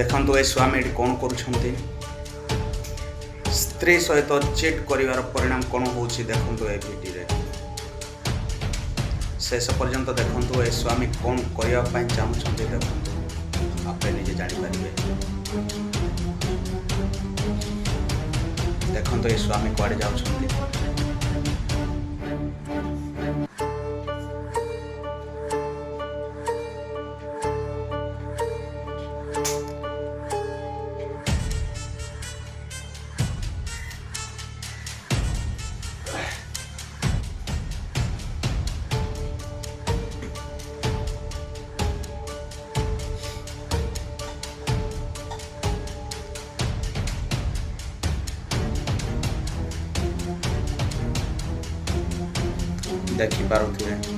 देखो ए स्वामी कौन करुछंती स्त्री सहित चीट करिवार परिणाम कौन होउछि देखंतु ए भिडियो शेष पर्यंत देखंतु ए स्वामी कौन करिया पई चाहुछंती देखंतु आपे निजे जानि परिबे। देखंतु ए स्वामी कुआडे जाउछंती देखि पारुथिबे।